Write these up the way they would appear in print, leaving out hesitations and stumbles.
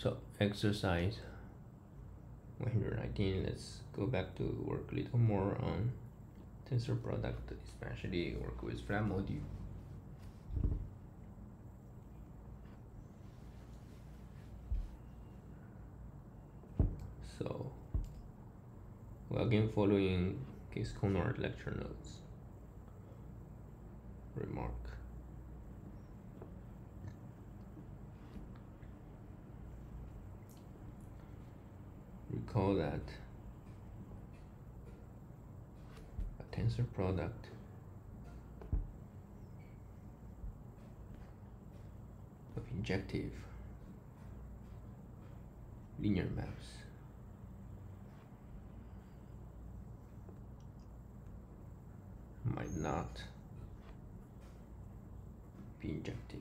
So exercise 119, let's go back to work a little more on tensor product, especially work with FracR-module. So we're again following Case Conard lecture notes. Remark. Recall that a tensor product of injective linear maps might not be injective.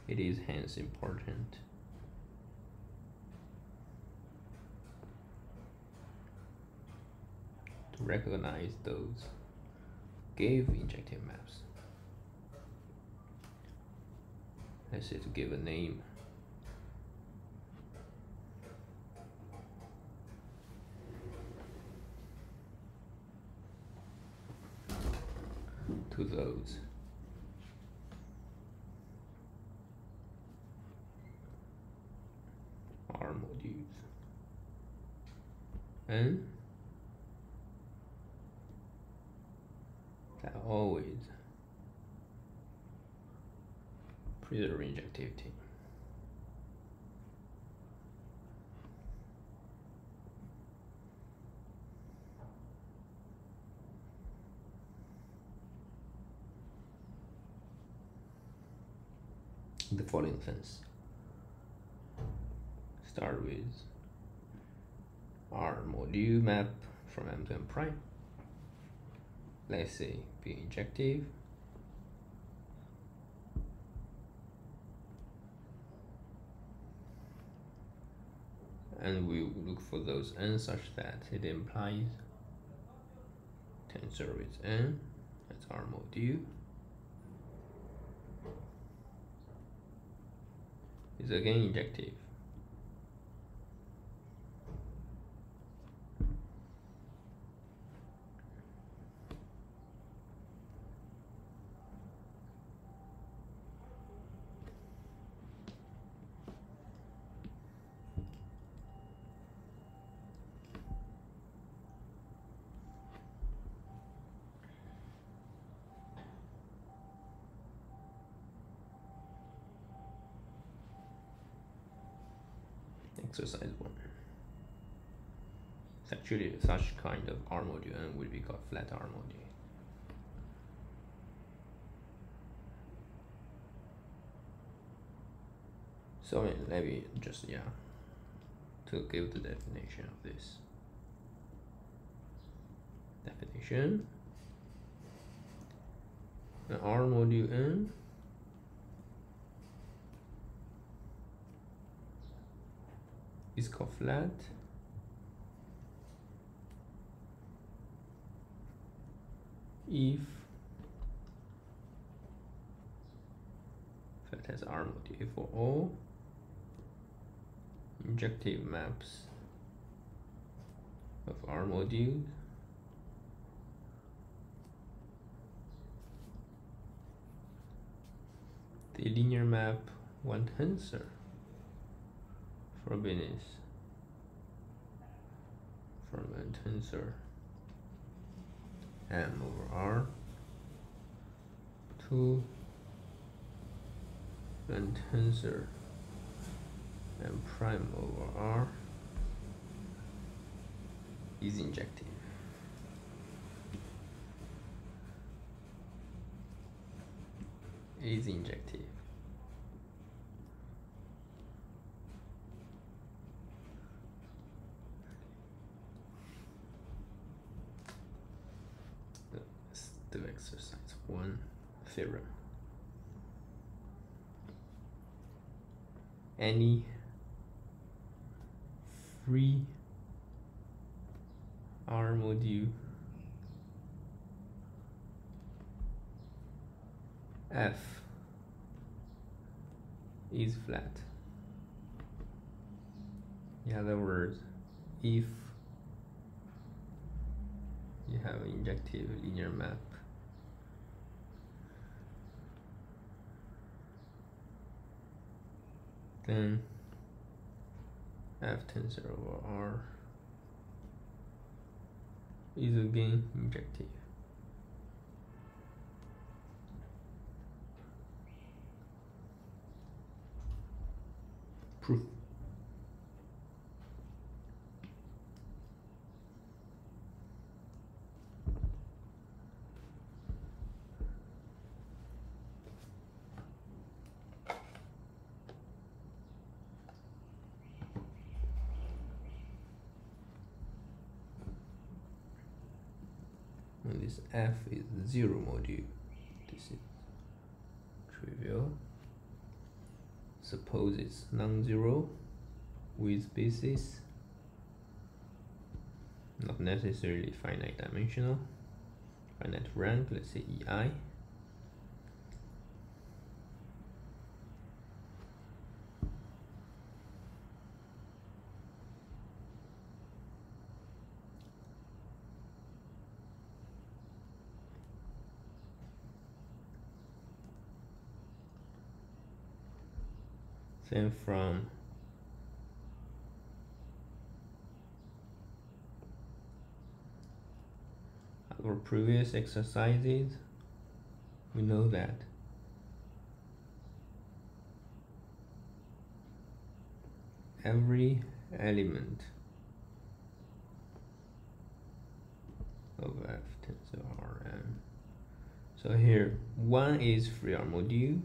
It is hence important to recognize those gave injective maps. Let's say to give a name to those R-modules, and that always preserve injectivity. The following sense. Start with R-module map from M to M prime. Let's say be injective. And we will look for those n such that it implies tensor with n, that's R-module, is again injective. Exercise 1. It's actually such kind of R-module and will be called flat R-module. So maybe just to give the definition of this. Definition: an R-module n is called flat if flat has R-module for all injective maps of R-module the linear map one tensor from a tensor M over R to a tensor M prime over R is injective. Is injective. Let's do exercise 1 theorem. Any free R-module F is flat. In other words, if you have an injective linear map, then F tensor over R is again injective. Proof. And this F is 0 module. This is trivial. Suppose it's non-zero with basis, not necessarily finite dimensional, finite rank, let's say EI. Then from our previous exercises, we know that every element of F tensor Rn. So here, one is FracR-module,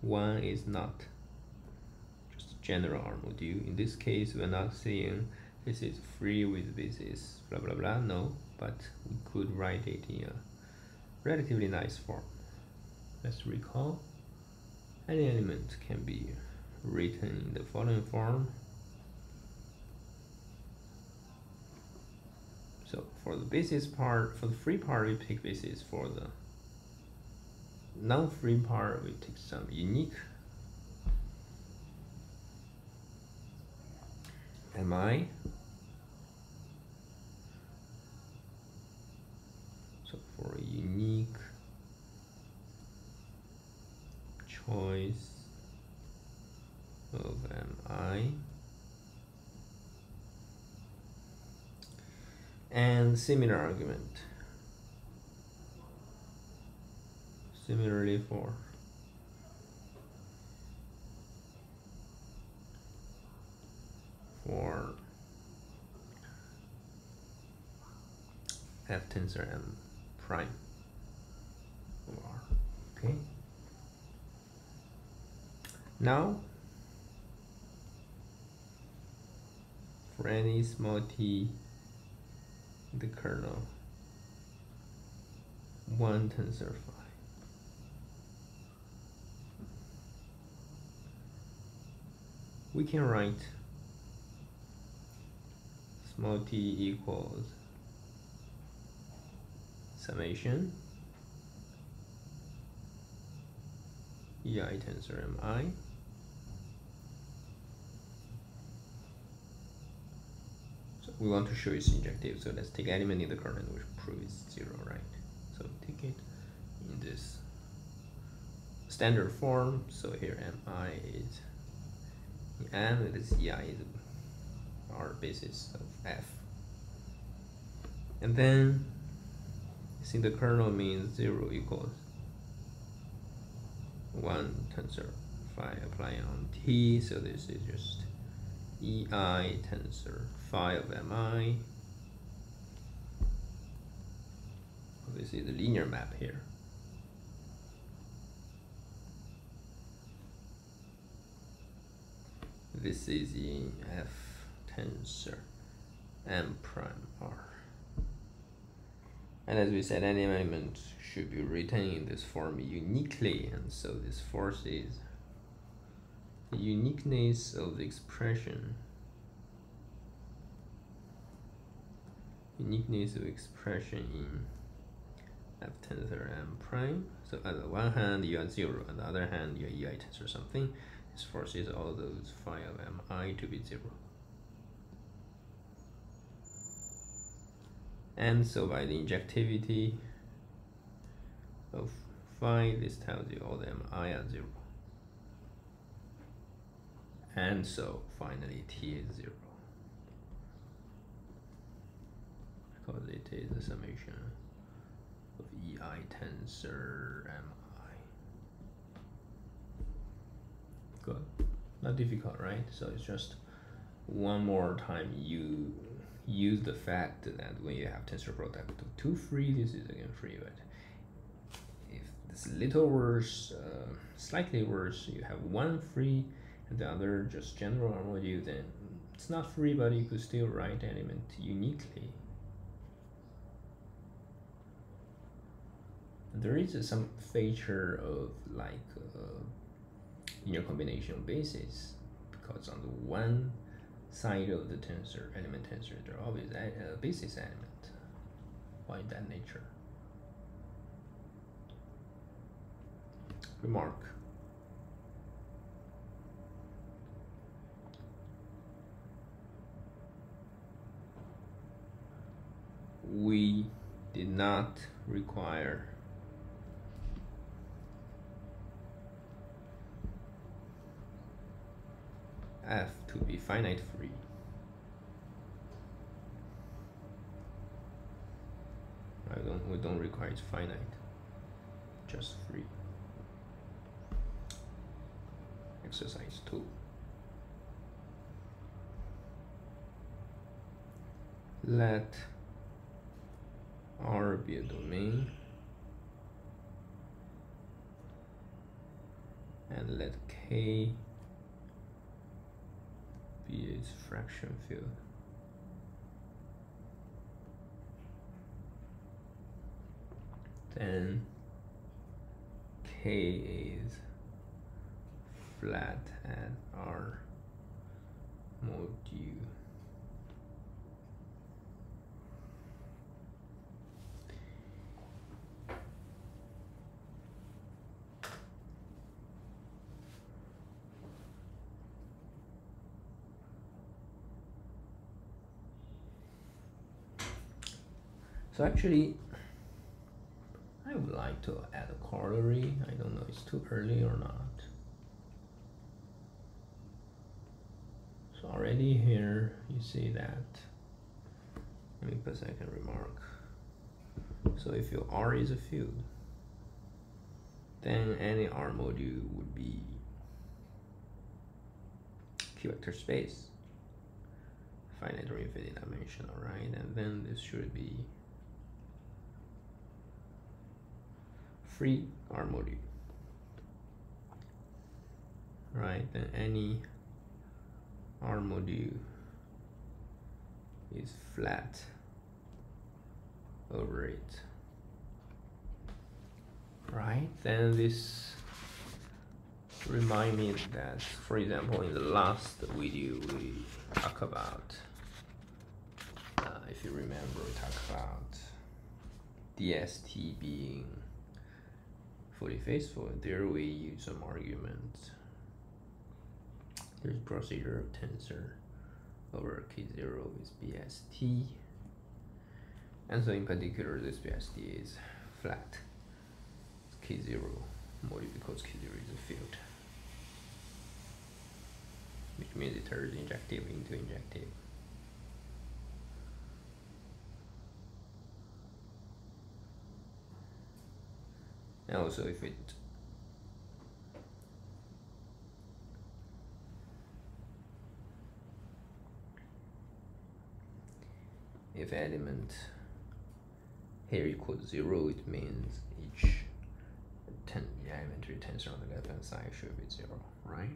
one is not. General R module. In this case, we're not saying this is free with basis blah blah blah, no, but we could write it in a relatively nice form. Let's recall, any element can be written in the following form. So for the basis part, for the free part, we pick basis. For the non-free part, we take some unique mi. So for a unique choice of mi, and similar argument. Similarly for F tensor M prime over R. Okay. Now, for any small t in the kernel, one tensor phi, we can write small t equals summation EI tensor mi so we want to show it's injective, so let's take element in the kernel which prove it's 0, right? So take it in this standard form. So here mi is M, this EI is our basis of F, and then see the kernel means 0 equals 1 tensor phi applying on T, so this is just EI tensor phi of mi. This is the linear map here. This is in F tensor M prime R. And as we said, any element should be written in this form uniquely, and so this forces the uniqueness of the expression. Uniqueness of expression in F tensor M prime. So on the one hand you are 0, on the other hand your EI tensor something. This forces all those phi of Mi to be 0. And so by the injectivity of phi, this tells you all the Mi are 0. And so finally T is 0. Because it is a summation of EI tensor Mi. Good. Not difficult, right? So it's just one more time you use the fact that when you have tensor product of 2 free, this is again free, but if it's a little worse, slightly worse, you have one free and the other just general R-module, then it's not free, but you could still write element uniquely. There is some feature of like linear combination basis, because on the one side of the tensor, element tensor, there are always a basis element. Why that nature? Remark. We did not require F to be finite free. We don't require it finite, just free. Exercise 2. Let R be a domain and let K be its fraction field. Then K is flat at R-module. So actually, I would like to add a corollary. I don't know if it's too early or not. So already here you see that. Let me put a second remark. So if your R is a field, then any R module would be Q vector space, finite or infinite dimensional, right? And then this should be free R module, right? Then any R module is flat over it, right? Then this remind me that, for example, in the last video we talked about, if you remember, we talked about DST being fully faithful. There we use some arguments. There's procedure of tensor over K0 is BST, and so in particular this BST is flat. It's K0 module because K0 is a field, which means it turns injective into injective. And also if element here equals 0, it means each elementary tensor on the left hand side should be 0, right?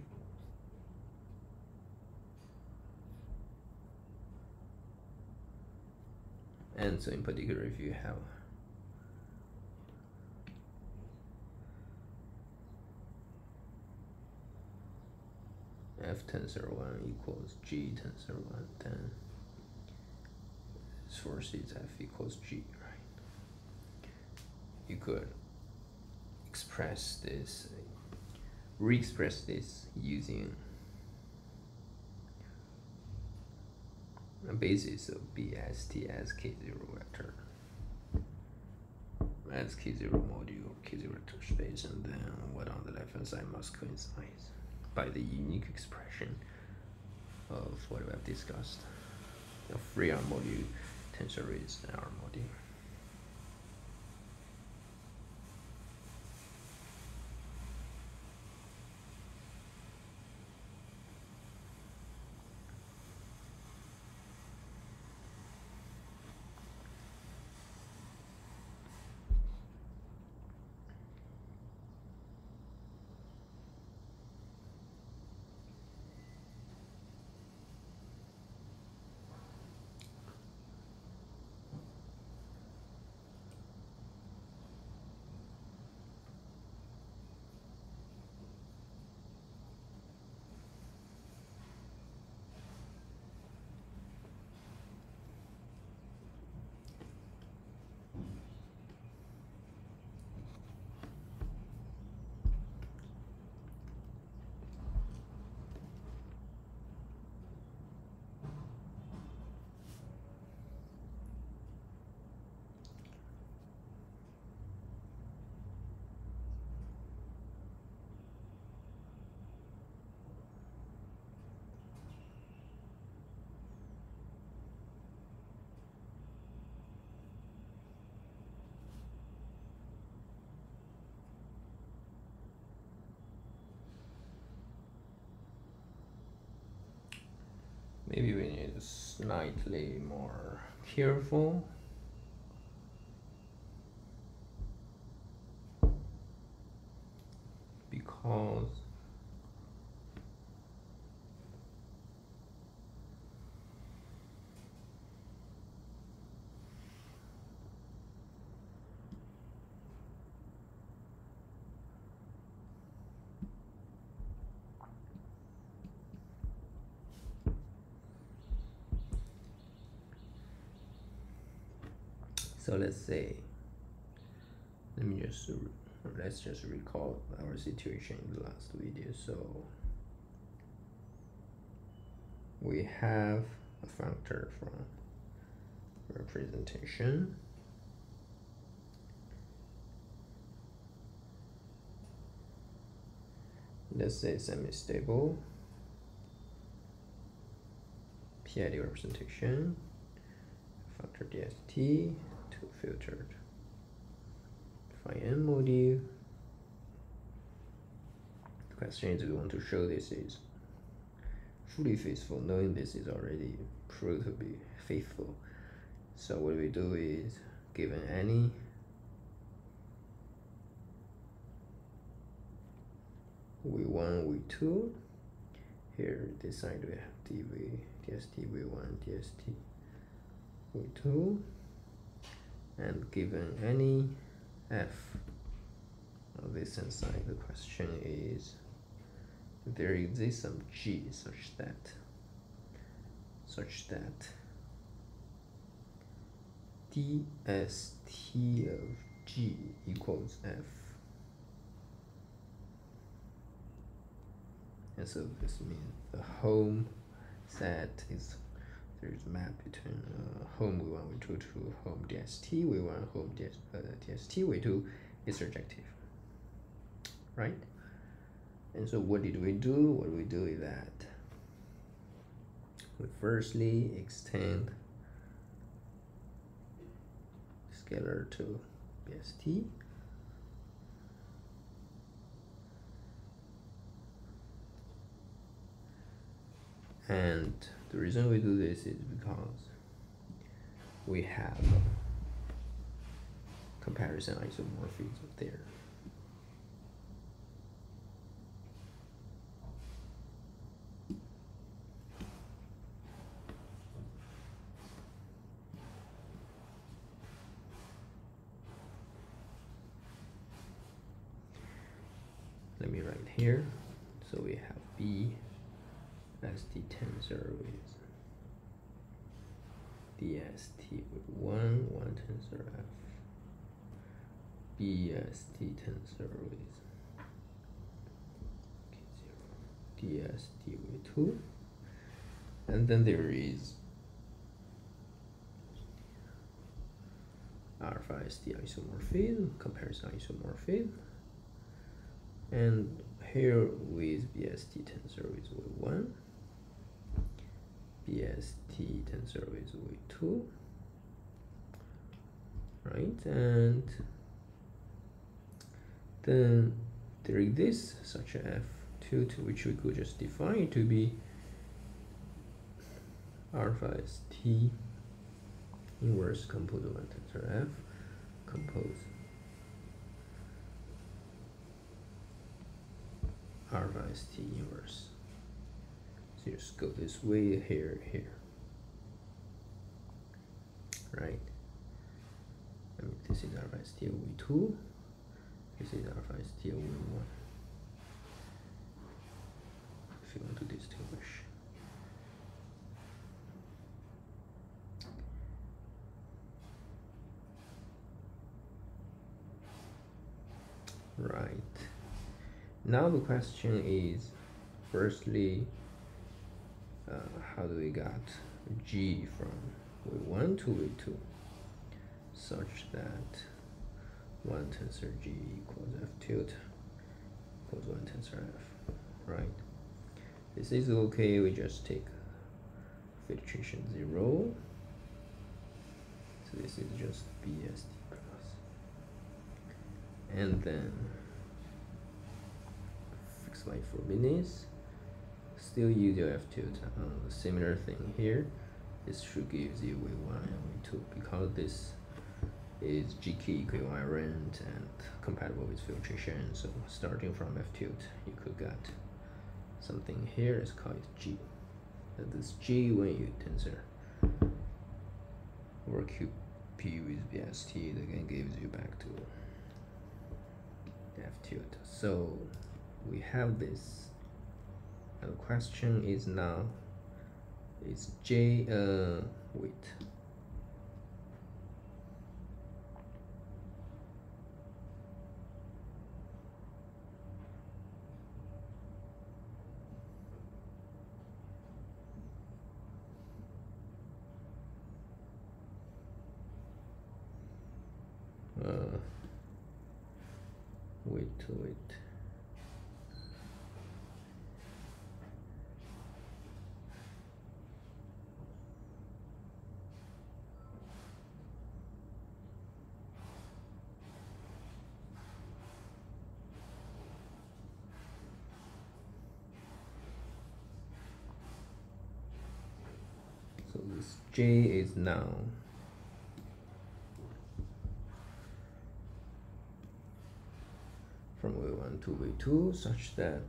And so in particular, if you have F tensor 1 equals G tensor 1, then this forces F equals G, right? you could express this, re-express this using a basis of BST as K0 vector, as K0 module, K0 vector space, and then what on the left hand side must coincide by the unique expression of what we have discussed, the FracR-module, tensor is R-module. Maybe we need slightly more careful. Because so let's just recall our situation in the last video. So we have a factor from representation, let's say semi-stable, p-adic representation, factor DST, to filtered FracR-module. The question is, we want to show this is fully faithful, knowing this is already proved to be faithful. So what we do is, given any V1, V2, here this side we have dV, DST, V1, DST, V2, and given any f of this inside, the question is, there exists some g such that dst of g equals f. And so this means the home set is, there's a map between home V1, V2 to home DST, V1, home DST, V2 is surjective, right? And so what did we do? What we do is that we firstly extend scalar to BST, and the reason we do this is because we have comparison isomorphism there. Let me write here. So we have B as the tensor with DST with 1 tensor F. EST tensor with DST with 2, and then there is alpha ST isomorphism, comparison isomorphism, and here with BST tensor with V1, BST tensor with V2, right? And then there exists such a F2 to which we could just define to be alpha ST inverse compose of one tensor F compose alpha ST inverse. So just go this way, here, right? I mean, this is alpha ST V2, this is alpha ST V1, if you want to distinguish. Right. Now the question is, firstly, how do we got G from V1 to V2 such that one tensor G equals F tilde equals one tensor F, right? This is okay, we just take filtration 0. So this is just BST plus. And then fixed line for minutes. Still use your F tilde. Similar thing here. This should give you V1 and V2 because this is G key equivalent and compatible with filtration. So starting from F tilde, you could get something here. Let's call it G. And this G, when you tensor over QP with BST, it again gives you back to F tilde. So we have this. And the question is now, is J wait. Wait. So this J is now from V1 to V2 such that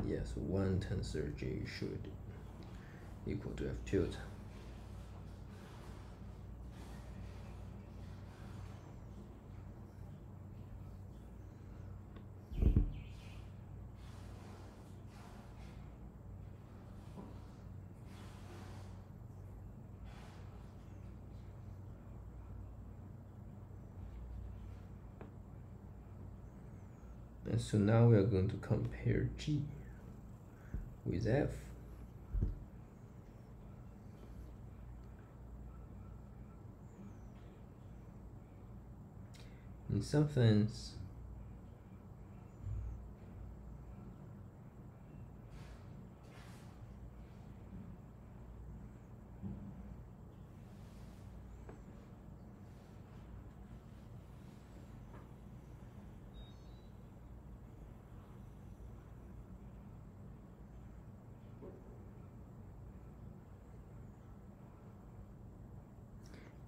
yes, one tensor J should equal to F tilde. And so now we are going to compare G with F. In some sense,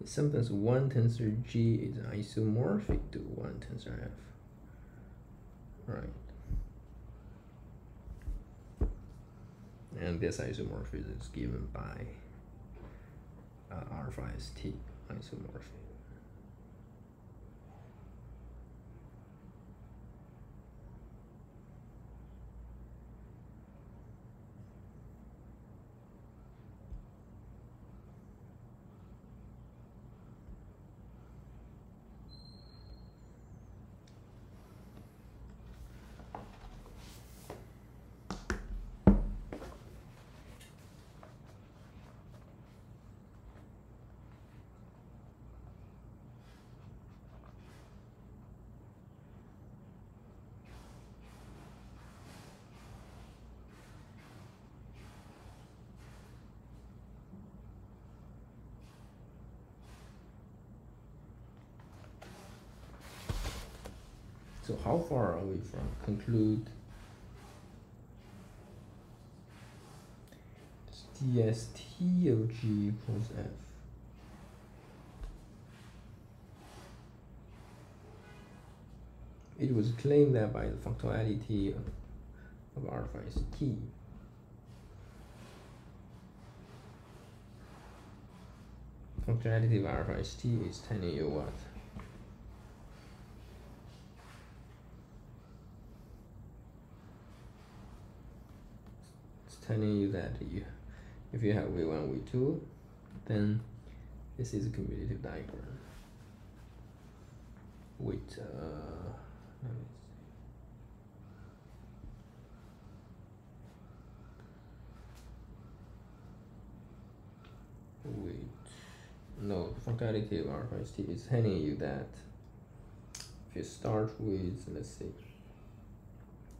sometimes one tensor G is isomorphic to one tensor F, right? And this isomorphism is given by alpha ST isomorphism. So how far are we from conclude dst of g equals f? It was claimed that by the functionality of alpha is t. Functionality of alpha is t is telling you what? It's telling you that if you have v1, v2, then this is a commutative diagram with let me see. Wait, no, the functionality of alpha is t is telling you that if you start with, let's say,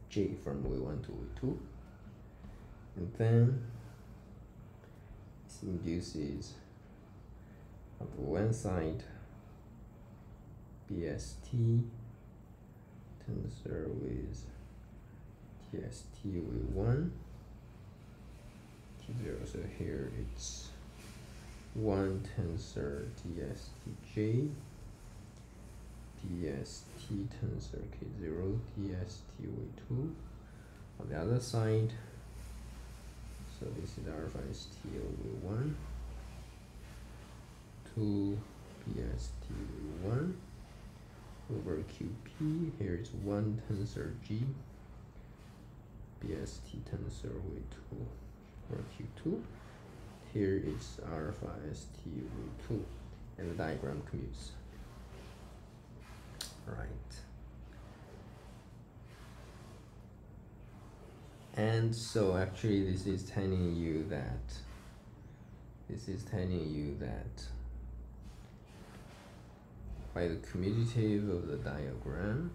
j from v1 to v2, and then this induces on the one side BST tensor with TST v1 T0, so here it's one tensor DSTJ, DST tensor K0, DST v2 on the other side. So this is alpha is T over 1 to BST 1 over QP. Here is one tensor G, BST tensor V2 over Q2. Here is alpha ST V2, and the diagram commutes. Right. And so actually this is telling you that by the commutative of the diagram,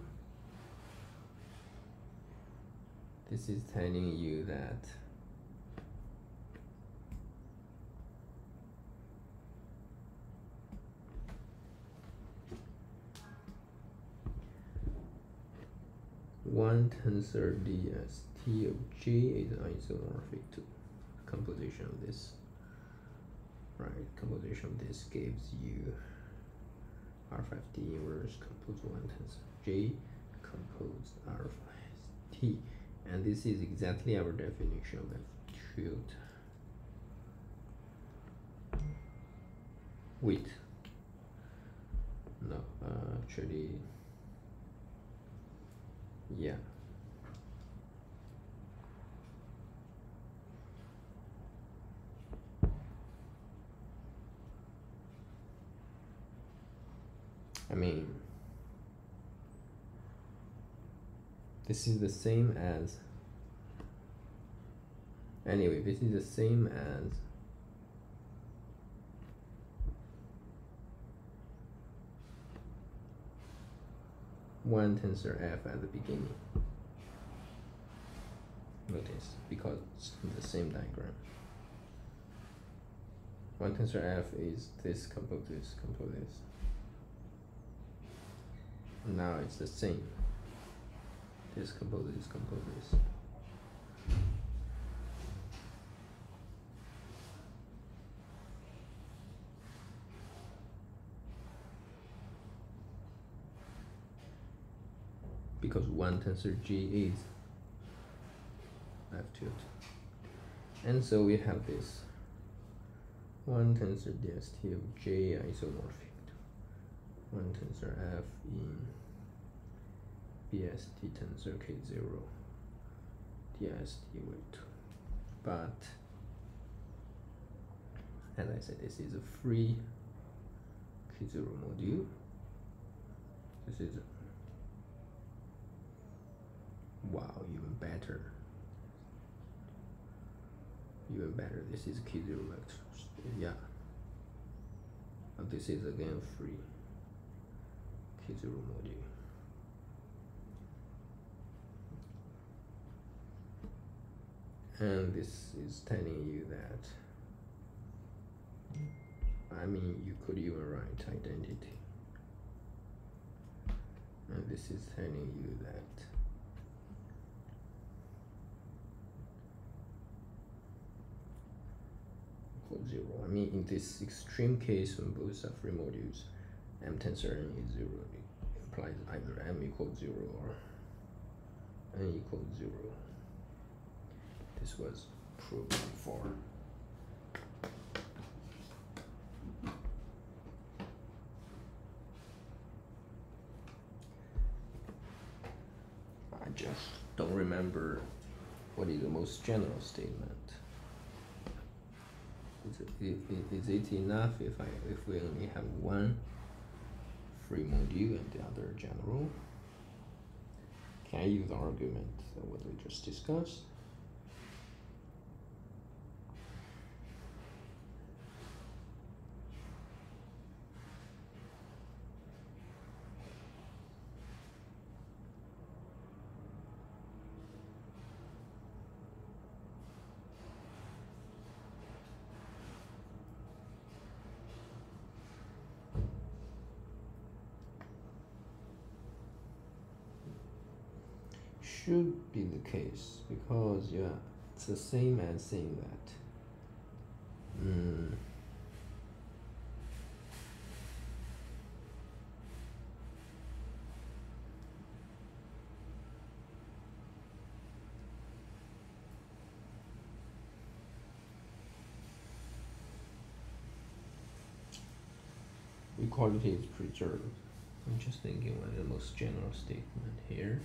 this is telling you that one tensor DST of J is isomorphic to composition of this. Right, composition of this gives you R5D inverse compose one tensor J compose R5 T, and this is exactly our definition of the field. Wait, no, actually, yeah. I mean, this is the same as, anyway, this is the same as one tensor F at the beginning. Notice, because it's the same diagram. One tensor F is this, compose this, compose this. Now it's the same. This compose this, compose this. Because one tensor G is F tilde. And so we have this one tensor DST of J isomorphic to one tensor F in BST tensor K0 DST with 2. But as I said, this is a free K0 module. This is wow, even better. Even better. This is K0 vectors. Yeah. And this is again free K0 module. And this is telling you that, I mean, you could even write identity. and this is telling you that equals 0. I mean, in this extreme case, when both are free modules, m tensor n is 0, it implies either m equals 0 or n equals 0. This was proved before. I just don't remember what is the most general statement. Is it enough if we only have one free module and the other general? Can I use the argument what we just discussed? Should be the case, because yeah, it's the same as saying that equality is preserved. I'm just thinking what the most general statement here.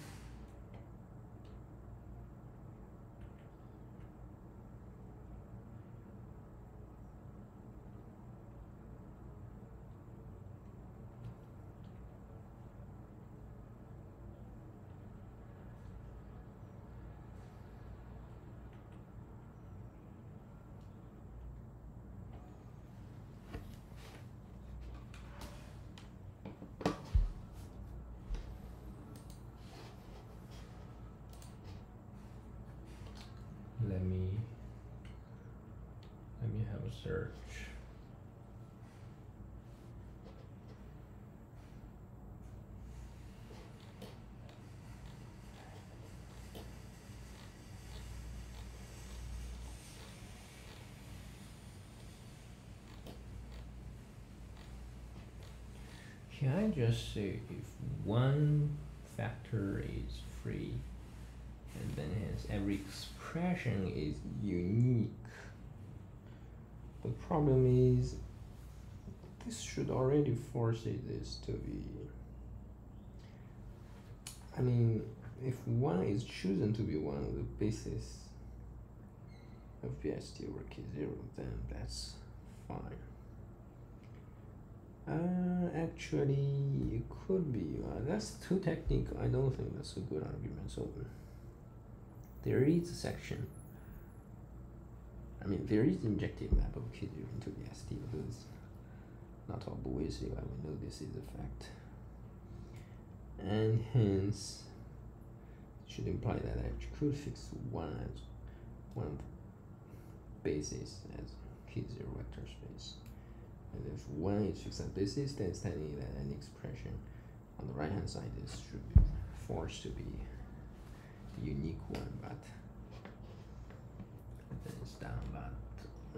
Let me have a search. Can I just say if one factor is free, and then hence every expression is unique? The problem is this should already force this to be, I mean, if one is chosen to be one of the basis of BST over K0, then that's fine. Actually, it could be. That's too technical. I don't think that's a good argument. So there is a section. I mean, there is injective map of K0 into the ST, but it's not always. I will know this is a fact, and hence it should imply that I could fix one as one basis as K0 vector space. And if one is fixed at basis, then it's telling you that any expression on the right hand side is should be forced to be a unique one, but then it's down. But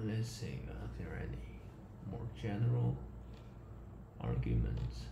let's see, are there any more general arguments?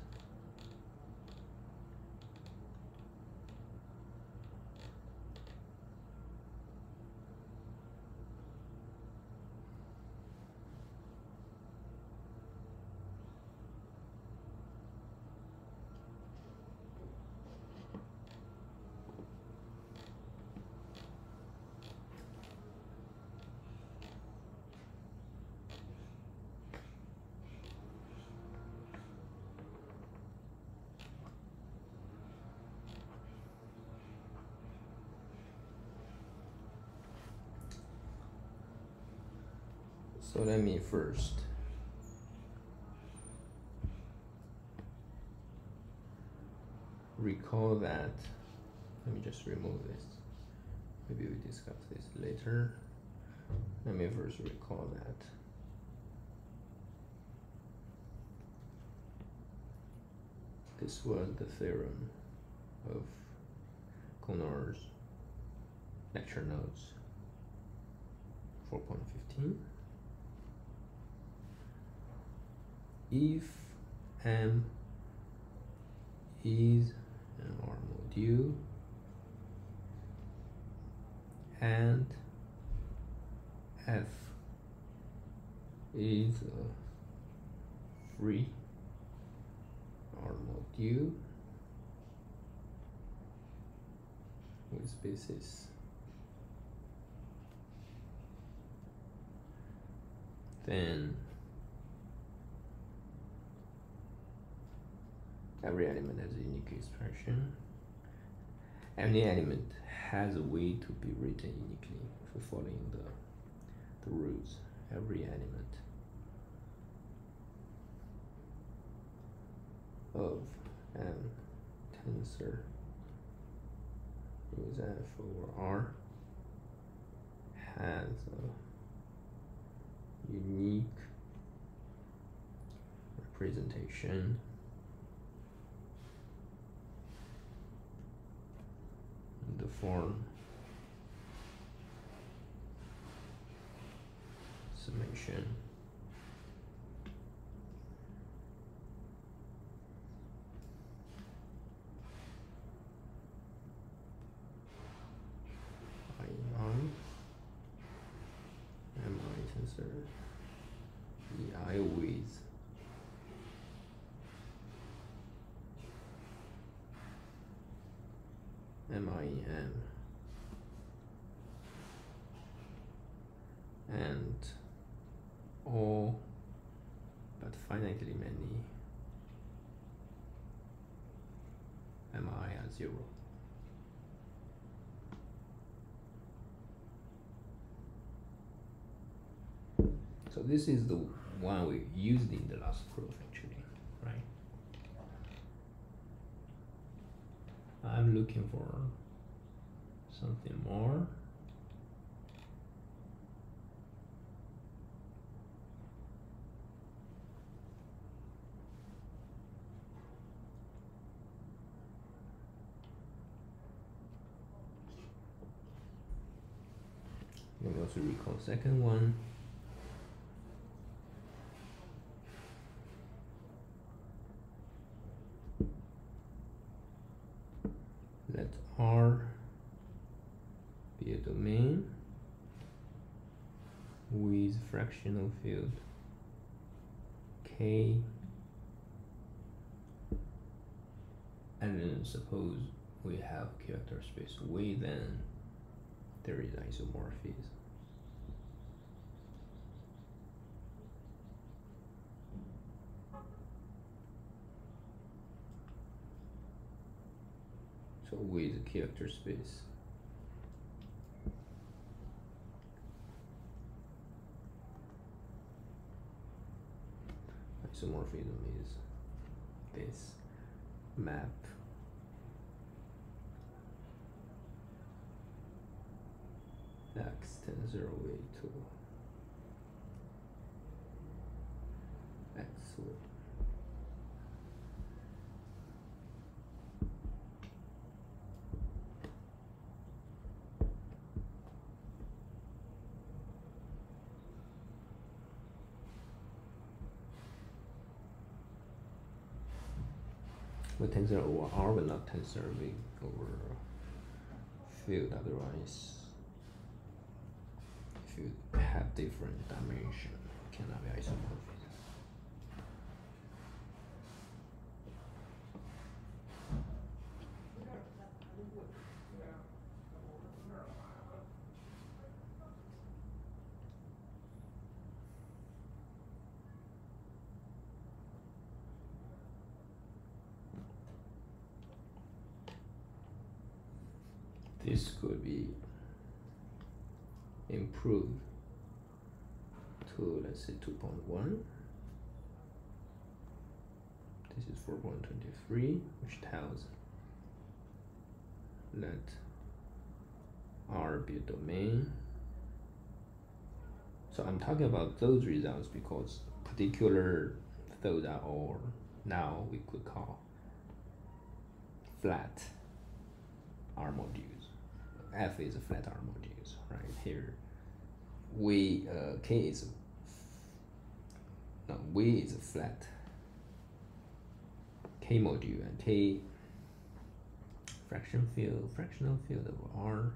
So let me first recall that. Let me just remove this. Maybe we discuss this later. Let me first recall that this was the theorem of Connor's lecture notes 4.15. If M is an R-module and F is a free R-module with basis, then every element has a unique expression. Any element has a way to be written uniquely if following the rules. Every element of M tensor is F over R has a unique representation in the form summation tensor EI with MIM and all but finitely many MI are 0. So this is the one we used in the last proof actually, right? I'm looking for something more. Let me also recall second one. Let R be a domain with fractional field K, and then suppose we have character space V, then there is isomorphism. So with a character space, isomorphism is this map X tensor way to X way. With tensor over R, but not tensor V over field. Otherwise, if you have different dimension, it cannot be isomorphism. This could be improved to, let's say, 2.1. This is 4.23, which tells let R be a domain. So I'm talking about those results because particular those are all now we could call flat R modules. F is a flat R modules, right here. V is a flat K module, and K fractional field of R.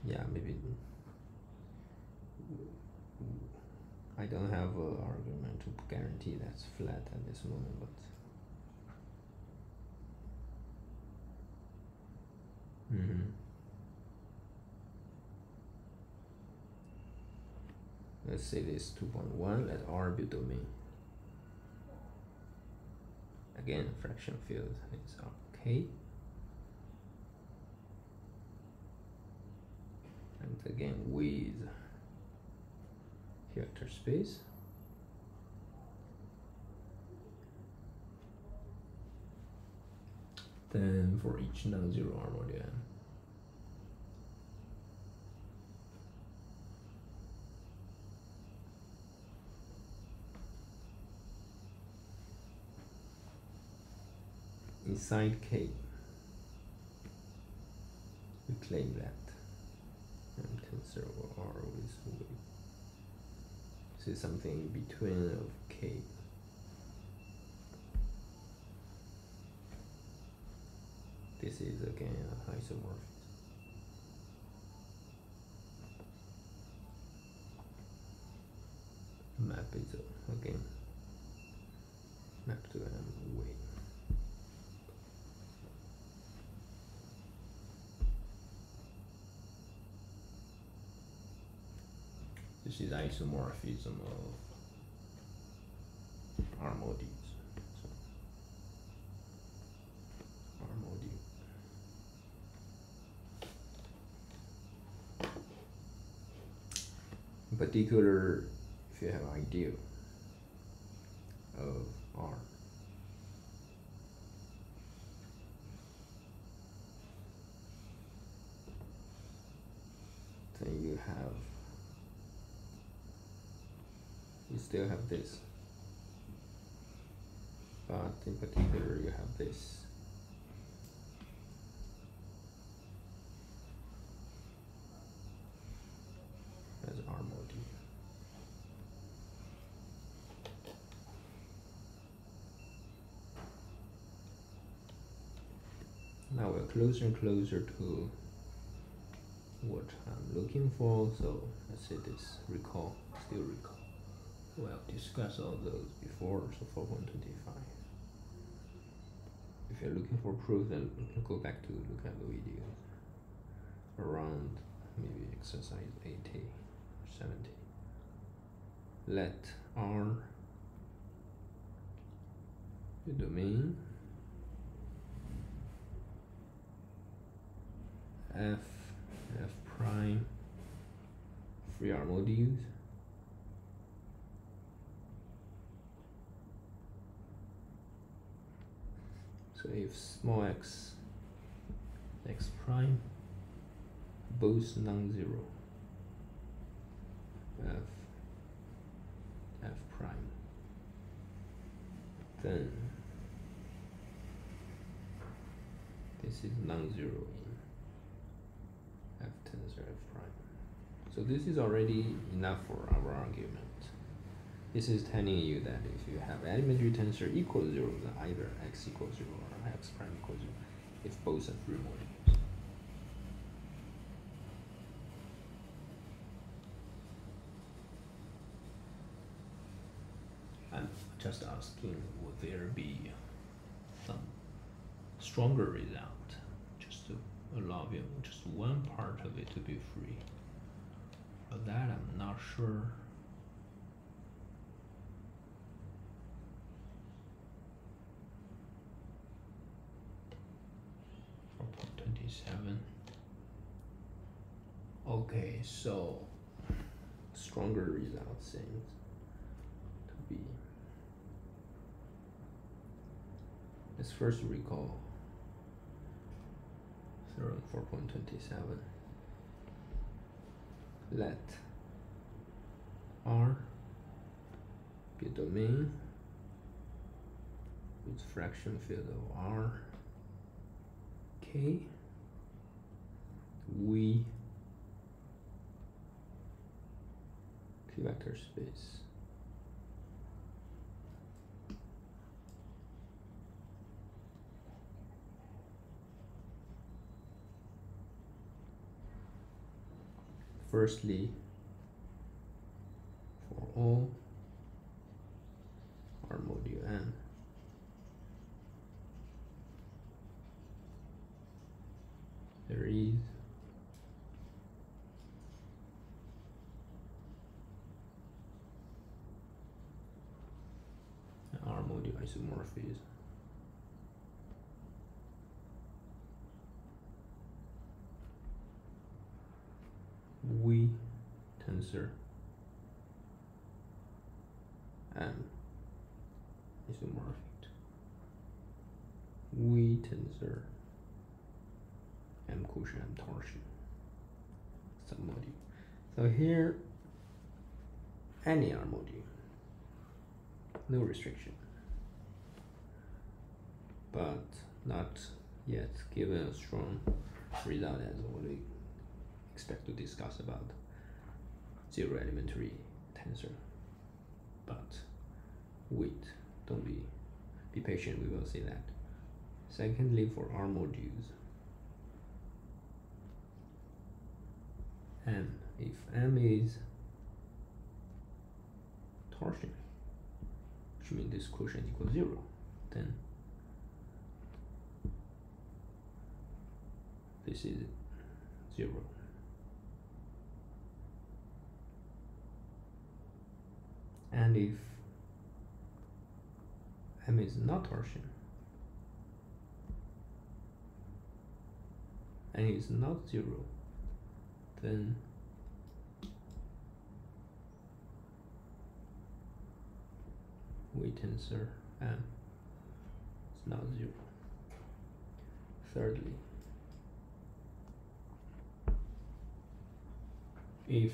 Yeah, maybe I don't have an argument to guarantee that's flat at this moment, but let's say this 2.1, let R be domain. Again, fraction field is K. And again, with vector space. Then for each non-zero R module M, inside K, we claim that M tensor over R with weight. This is something in between of K. This is again a isomorphism. Map is again map to M weight. This is isomorphism of R modules. So, R module. In particular, if you have an idea of R, then you still have this, but in particular you have this. As R module. Now we're closer and closer to what I'm looking for, so let's say this still recall. Well, discussed all those before, so 4.25. If you're looking for proof, then you can go back to look at the videos around maybe exercise 80 or 70. Let R be domain, F prime, FracR modules. So if small x prime, both non-zero, f prime, then this is non-zero in f tensor f prime. So this is already enough for our argument. This is telling you that if you have elementary tensor equals 0, then either x equals 0 or x prime equals 0 if both are free modules. I'm just asking, would there be some stronger result just to allow you just one part of it to be free? But that I'm not sure. Okay, so stronger result seems to be. Let's first recall theorem 4.27. Let R be a domain with fraction field of R K V P vector space. Firstly, for all R module N, there is an R module isomorphism V tensor M isomorphic V tensor M quotient M torsion submodule. So here, any R module, no restriction, but not yet given a strong result as what we expect to discuss about zero elementary tensor. But wait, don't be patient, we will see that. Secondly, for R modules, M, if M is torsion, which means this quotient equals 0, then this is 0. And if M is not torsion and is not 0, then V tensor M is not 0. Thirdly, if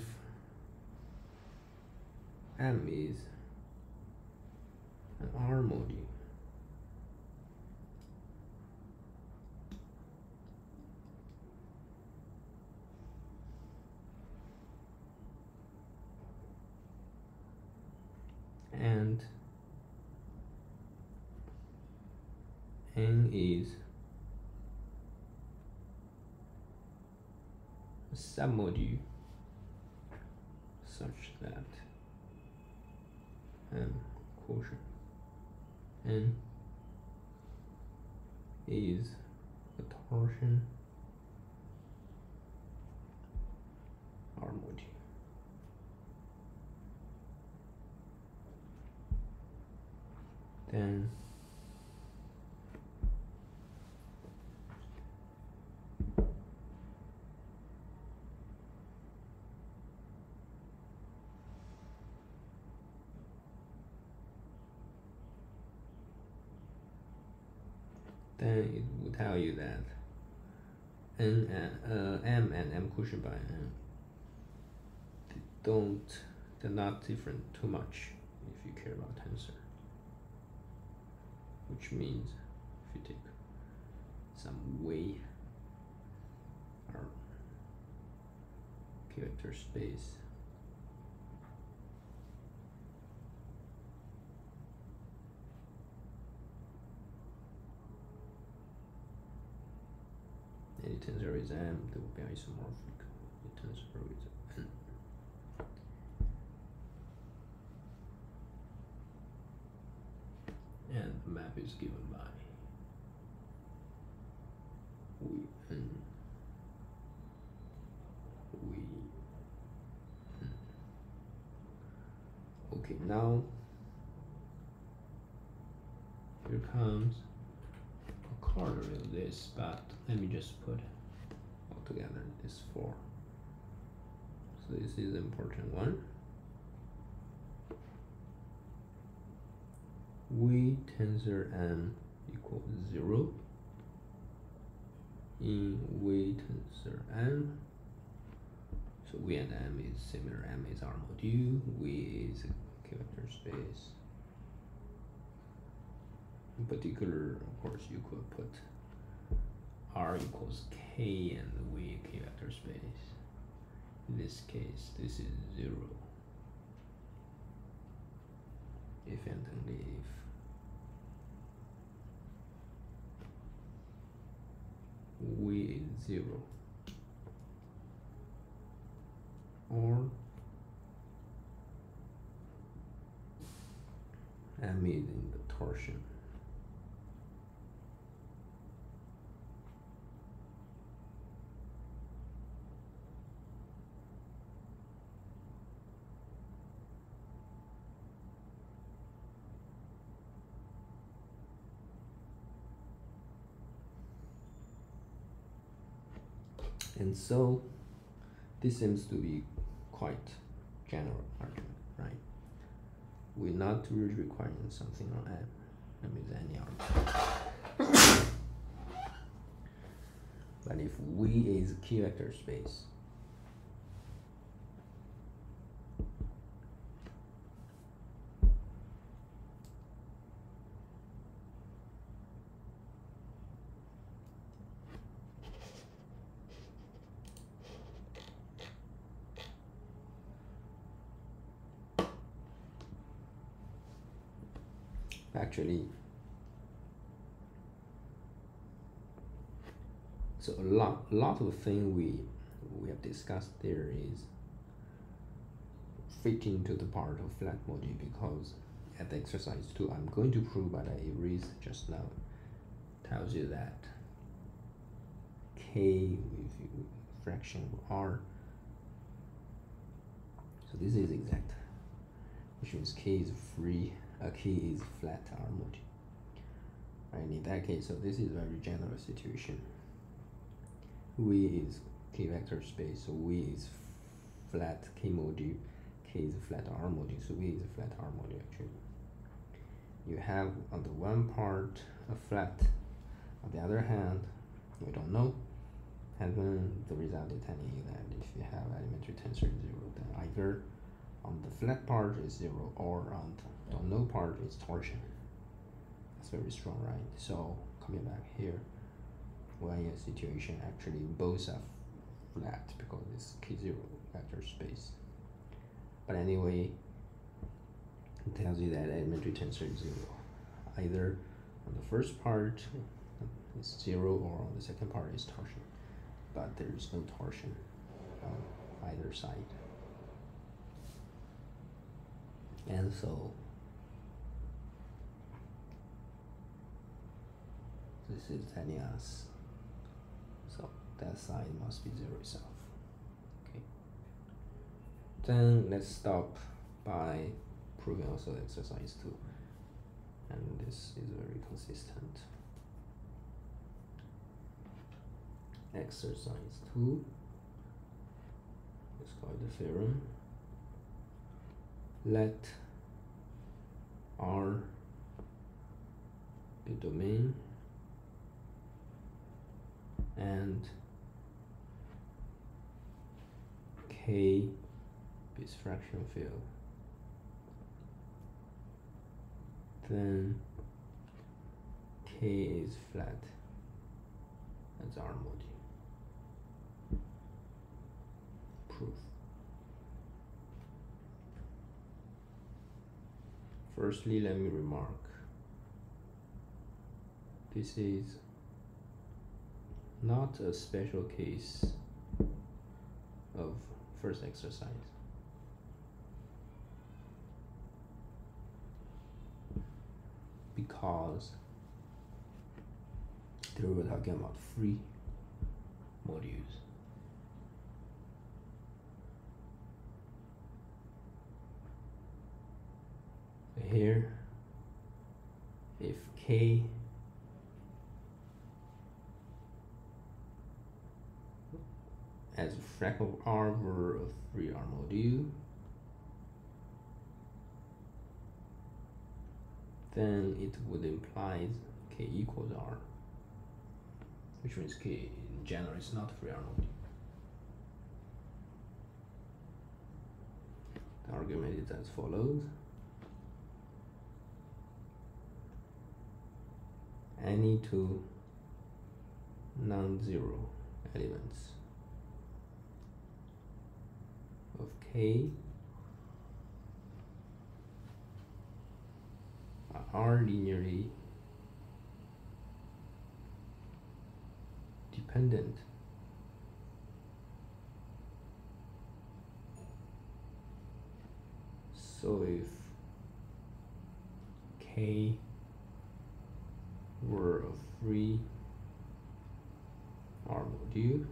M is an R module and N is a submodule such that M quotient N is a torsion R module, then it will tell you that M and M quotient by N they're not different too much if you care about tensor, which means if you take some way or K vector space any tensor is M, they will be isomorphic. The tensor is N. And the map is given by V N. Okay, now here comes a corollary of this, but let me just put all together this 4. So this is the important one. V tensor M equals 0 in V tensor M. So V and M is similar. M is R module, V is a K vector space. In particular, of course, you could put R equals K and the V K vector space. In this case, this is 0. If and only if V is 0, or M is in the torsion. And so this seems to be quite general argument, right? We're not really requiring something on M. M is any argument. But if V is a key vector space, actually, so a lot of things we have discussed there is fit into the part of FracR-module, because at the exercise 2 I'm going to prove, but I erased just now, tells you that K with fraction of R, so this is exact, which means K is free, K is flat R-module, right? In that case, so this is a very general situation. V is K vector space, so V is flat K module, K is flat R module, so V is a flat R module actually. You have on the one part a flat, on the other hand, we don't know, and then the result is telling you that if you have elementary tensor 0, then either on the flat part is 0, or on the don't know part is torsion. That's very strong, right? So coming back here, well, in a situation actually both are flat because it's K0 vector space. But anyway, it tells you that elementary tensor is 0. Either on the first part is 0, or on the second part is torsion. But there is no torsion on either side. And so this is telling us, so that side must be 0 itself. Okay. Then let's stop by proving also exercise 2. And this is very consistent. Exercise 2. Let's call it the theorem. Let R be domain and K be its fractional field. Then K is flat as R-module. Proof. Firstly, let me remark, this is not a special case of first exercise. Because there we're talking about free modules. Here, if K as a frac of R were a free R module, then it would imply K equals R, which means K in general is not a free R module. The argument is as follows. any two non-zero elements of K are linearly dependent. So if K were a free R module,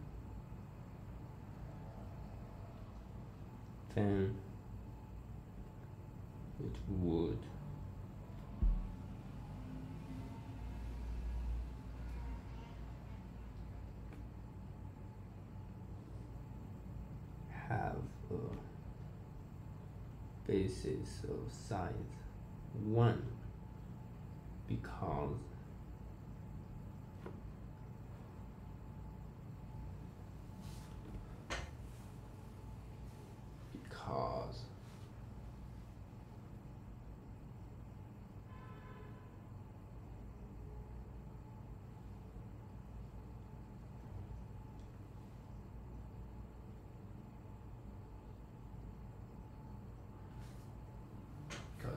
then it would have a basis of size 1 because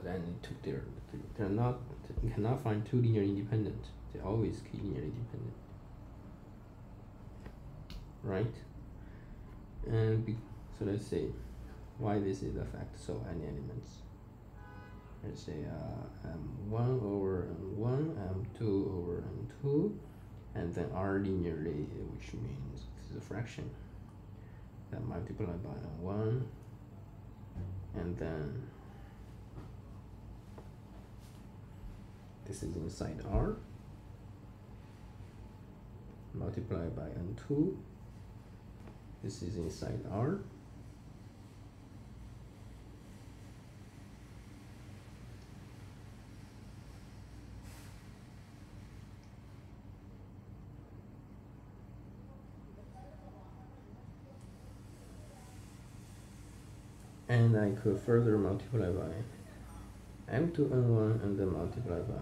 then it took they're not, you cannot find two linearly independent. They always linearly dependent, right? And so let's say why this is a fact. So any elements, let's say M1 over M1, M2 over M2, and then R linearly, which means this is a fraction that multiplied by M1, and then this is inside R, multiplied by N2, this is inside R, and I could further multiply by M2 N1 and then multiply by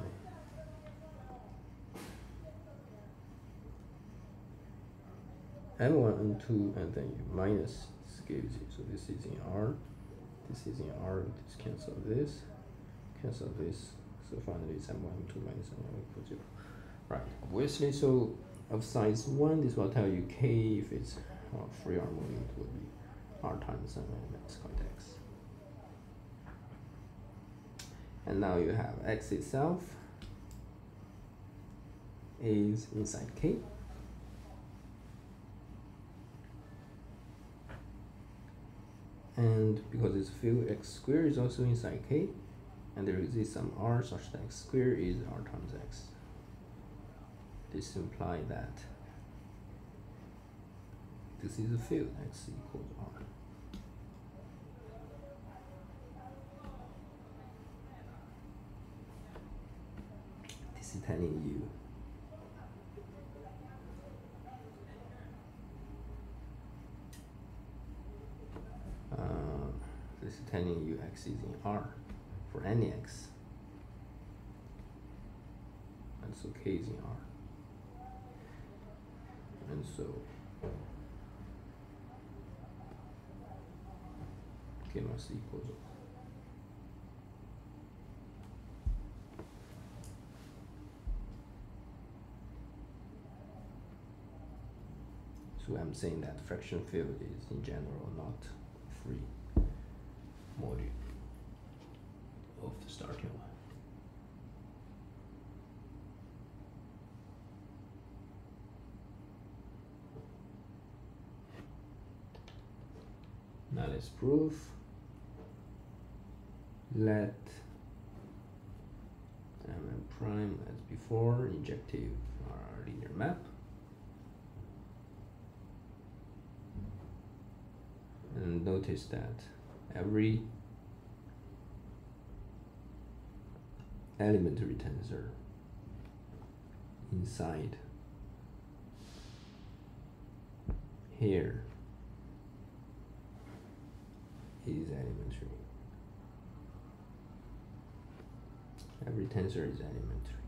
M1 N2, and then you minus, this gives you, so this is in R, this is in R, just cancel this, so finally it's M1 M2 minus M1 equals 0. Right, obviously, so of size 1, this will tell you K, if it's free R module, it would be R times n elements called X. And now you have X itself is inside K, and because it's field, X squared is also inside K, and there exists some R such that X squared is R times X. This implies that this is a field, X equals R. This is telling you X is in R for any X, and so K is in R, and so K must equal 0. So I'm saying that fraction field is in general not free module of the starting one. Now let's prove. Let M prime as before, injective are linear map. And notice that every elementary tensor inside here is elementary. Every tensor is elementary.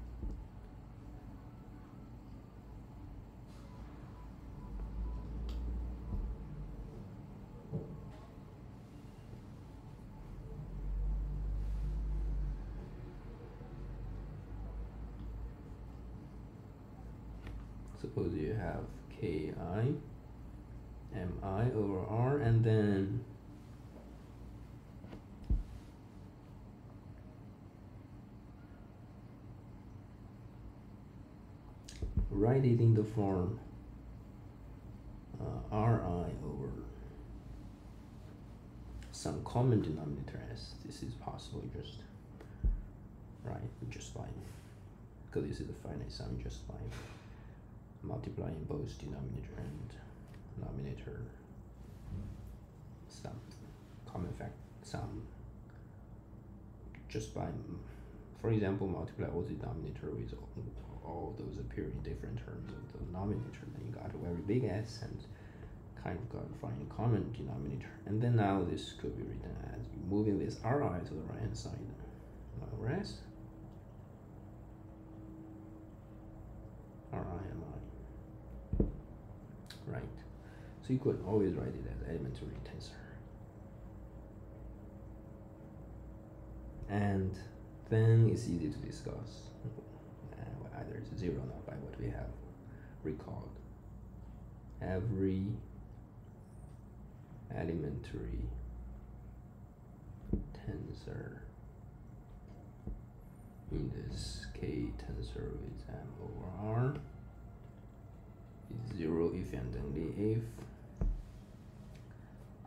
suppose you have ki mi over r, and then write it in the form ri over some common denominator s. This is possible just by, because this is a finite sum, just by multiplying both denominator and denominator some common sum, just by, for example, multiply all the denominator with all those appear in different terms of the denominator, then you got a very big S and kind of got to find a common denominator. And then now this could be written as moving this ri to the right hand side over s ri mi, right? So you could always write it as elementary tensor. And then it's easy to discuss either it's zero or not by what we have recalled. Every elementary tensor in this K tensor with M over R is zero if and only if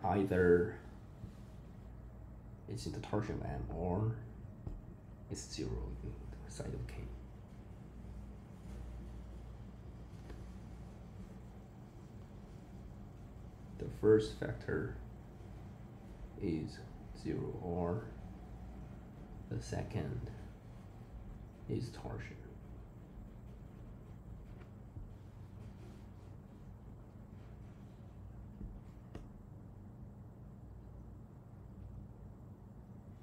either it's in the torsion of M or it's zero in the side of K. The first factor is zero or the second is torsion.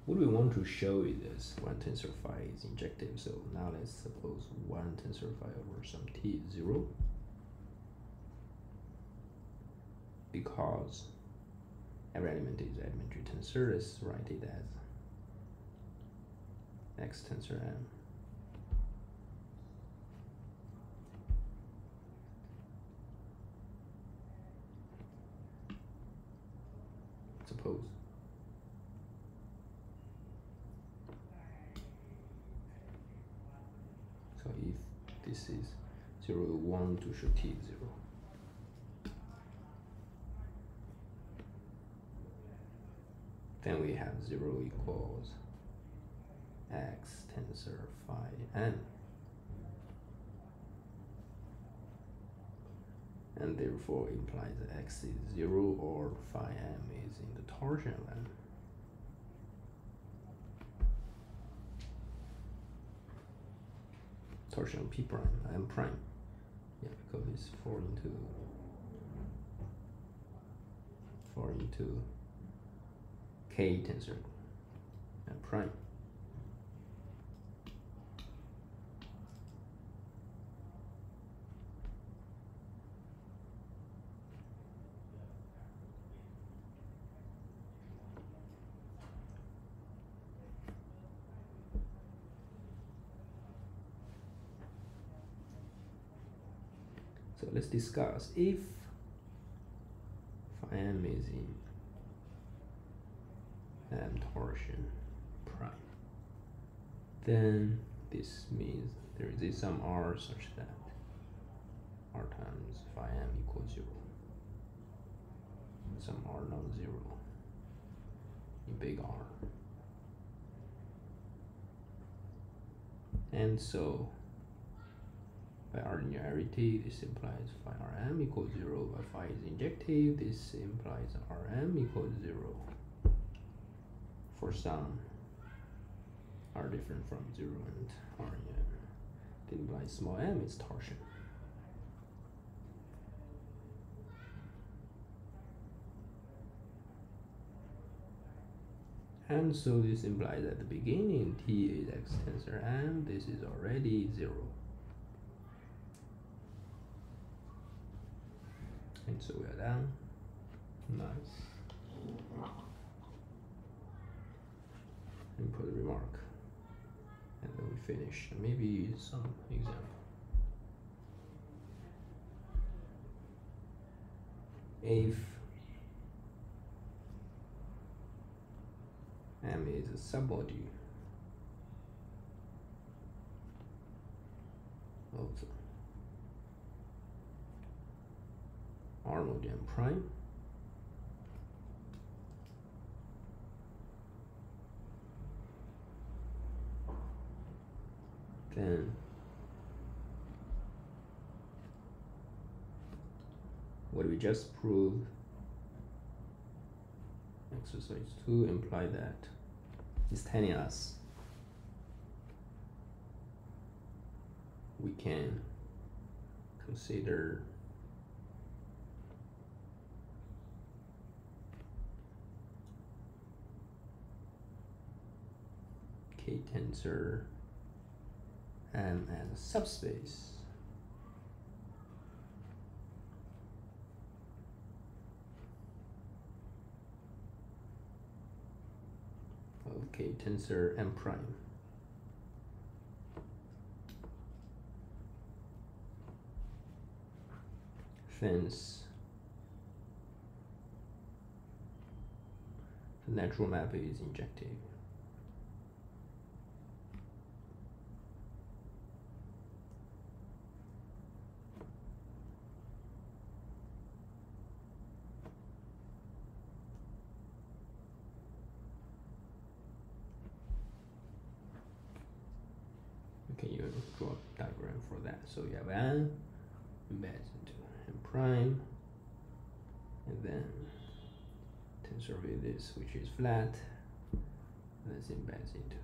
What we want to show is one tensor phi is injective. So now let's suppose one tensor phi over some t is zero, because every element is elementary tensor. Let's write it as X tensor M. Suppose. So if this is 0, 1 to show t is 0. Then we have 0 equals X tensor phi n. And therefore implies that X is 0 or phi m is in the torsion of M. Torsion of P prime, M prime. Yeah, because it's 4 into K tensor M prime. So let's discuss if phi m is in M torsion prime, then this means there is some R such that R times phi m equals 0, some R non-zero in big R. And so by ordinarity, this implies phi Rm equals 0, but phi is injective, this implies Rm equals 0 for some R different from 0 and R n. It implies small m is torsion. And so this implies at the beginning T is X tensor M, this is already 0. And so we are done. Nice. And put a remark. And then we finish. Maybe some example. if M is a submodule of the R-module M prime, then what we just proved, exercise 2, imply that it's telling us we can consider K tensor M as a subspace of K tensor M prime. Hence, the natural map is injective. Okay, you draw a diagram for that. So you have N embeds into M prime, and then tensor with this, which is flat, and this embeds into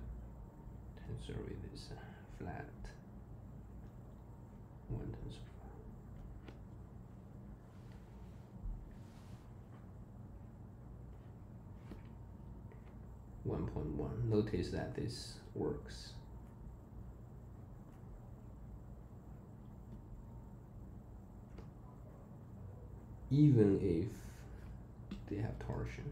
tensor with this flat one tensor. 1.1. Notice that this works. Even if they have torsion.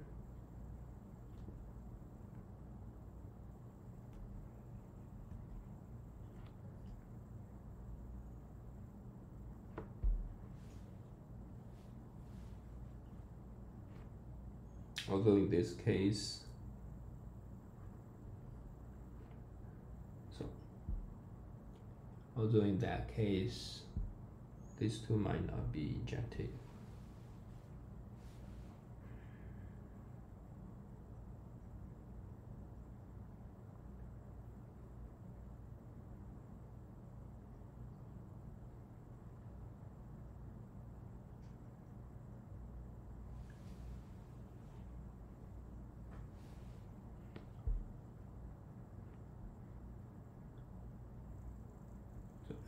Although in this case, although in that case, these two might not be injective.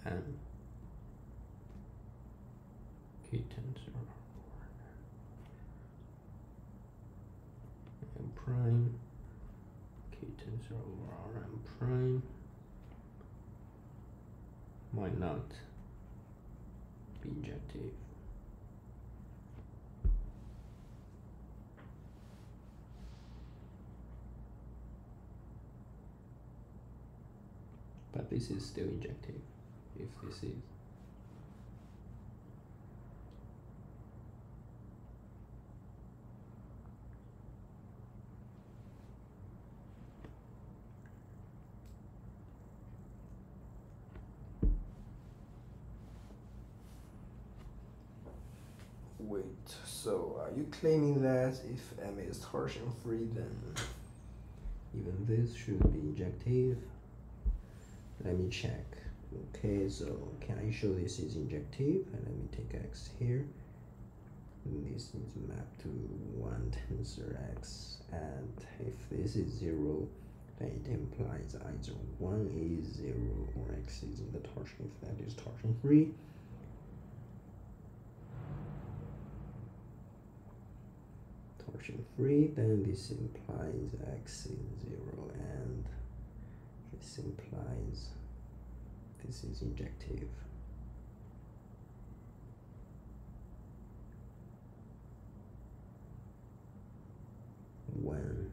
M K tensor M prime K tensor over R M prime might not be injective. But this is still injective. If this is wait, so are you claiming that if M is torsion free, then even this should be injective? Let me check. Okay, so can I show this is injective? And let me take X here. And this is mapped to one tensor X, and if this is 0, then it implies either 1 is 0 or X is in the torsion, if that is torsion free. Torsion free, then this implies X is 0, and this implies this is injective. When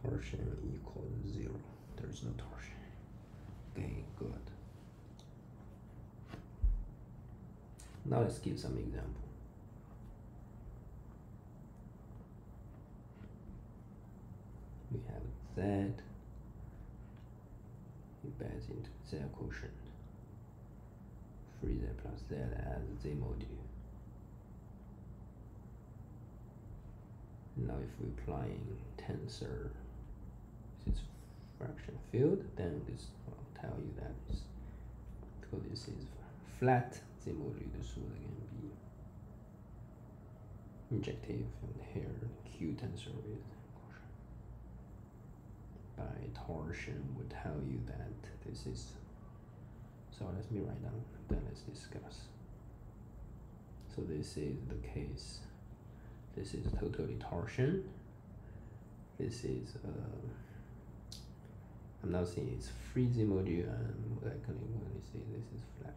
torsion equals 0, there's no torsion. Okay, good. Now let's give some example. We have Z embeds into Z quotient. Free Z plus Z as Z module. Now if we're applying tensor, this is fraction field, then this will tell you that is, because this is flat Z module, this will again be injective, and here Q tensor with quotient. By torsion would tell you that this is, so let me write down, then let's discuss. So this is the case. This is totally torsion. This is I'm not saying it's free Z module, and likely when you say this is flat.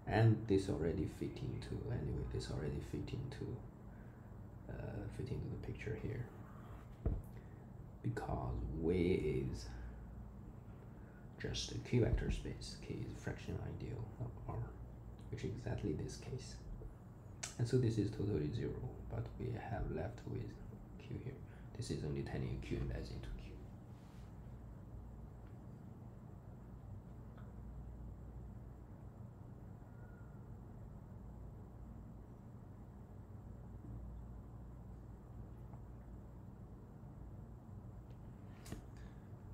And this already fit into, anyway, this already fit into the picture here, because W is just a Q vector space. K is fraction ideal of R, which is exactly this case. And so this is totally 0, but we have left with Q here. This is only turning Q embeds into Q.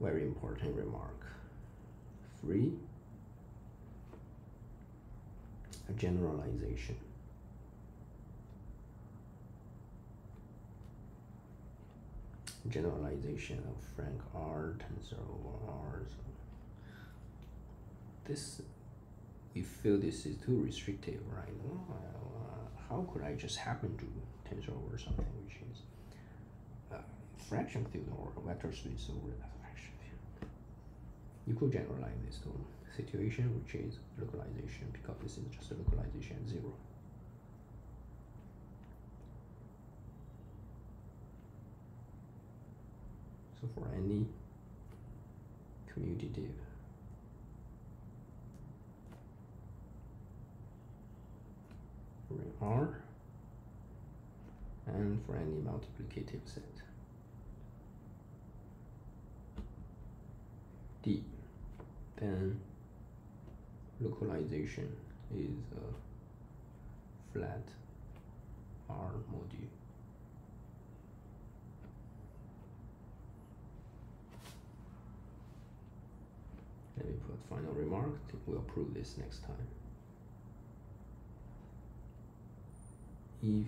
Very important remark. Free, a generalization. Generalization of FracR tensor over R. So this, we feel this is too restrictive, right? How could I just happen to tensor over something which is fraction field or vector space over that fraction field? You could generalize this to a situation which is localization, because this is just a localization at 0. So for any commutative ring R, and for any multiplicative set D, then localization is a flat R module. Let me put final remark. We'll prove this next time. If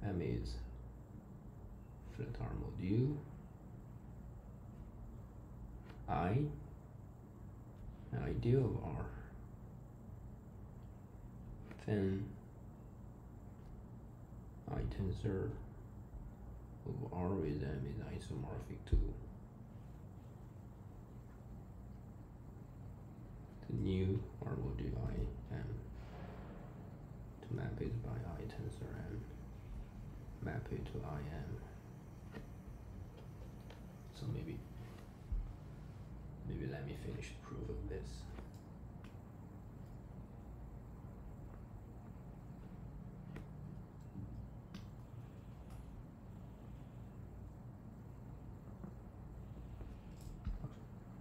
M is flat R module, I ideal of R, then I tensor of R with M is isomorphic to the new R module I M, to map it by I tensor M, map it to I M. So maybe let me finish the proof of this.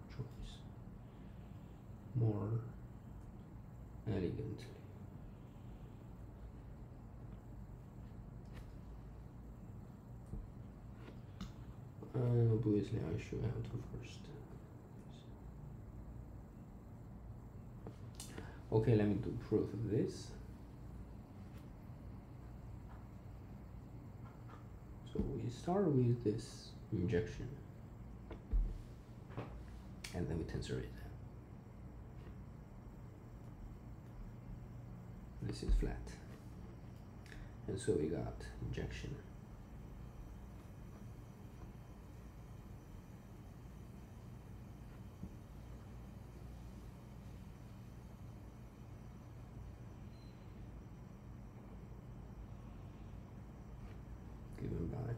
Choice more elegantly. Obviously I should have to first. Okay, let me do proof of this. So we start with this injection, and then we tensor it. This is flat, and so we got injection. Given by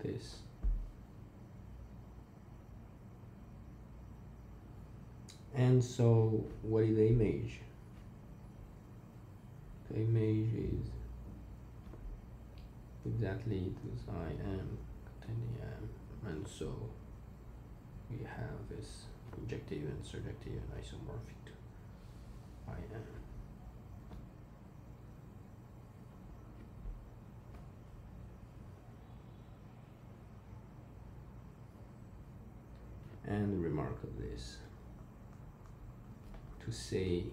this. And so what is the image? The image is exactly this IM containing M, and so we have this injective and surjective and isomorphic to IM. And the remark of this, to say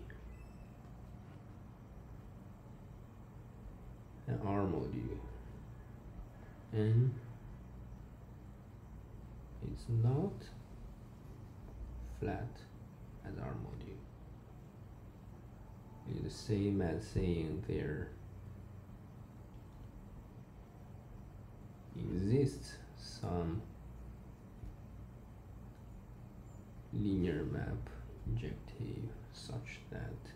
an R module and it's not flat as R module. It's the same as saying there exists some linear map injective such that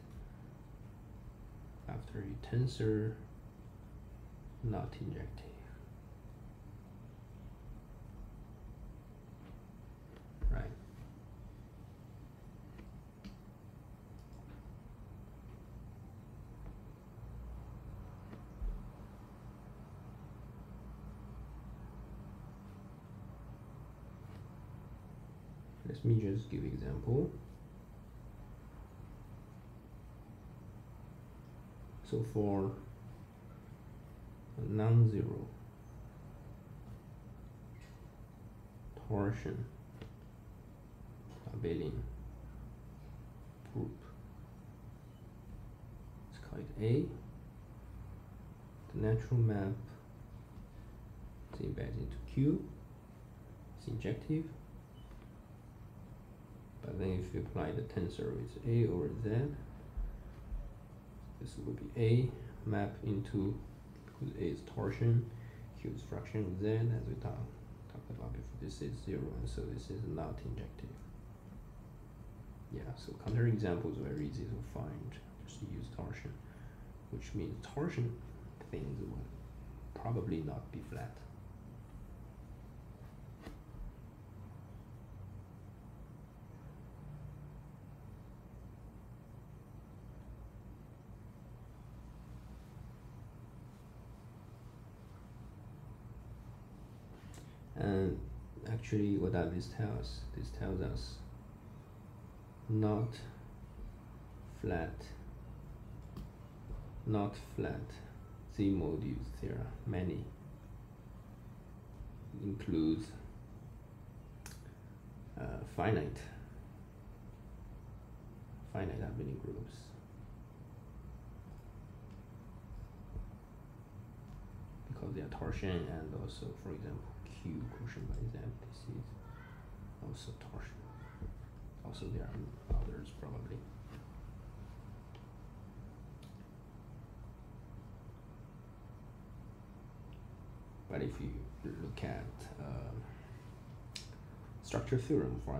after a tensor not injective. Right. Let me just give example. So for a non-zero torsion abelian group, let's call it A. The natural map is embedded into Q, it's injective. But then if you apply the tensor with A over Z, this would be A map into, because A is torsion, Q is fraction of Z, as we talked about before. This is 0, and so this is not injective. Yeah, so counterexample is very easy to find. Just use torsion, which means torsion things will probably not be flat. And actually, what does this tell us? This tells us not flat Z modules. There are many. It includes finite abelian groups. Because they are torsion, and also, for example, Q quotient by Z, this is also torsion. Also, there are others probably. But if you look at structure theorem for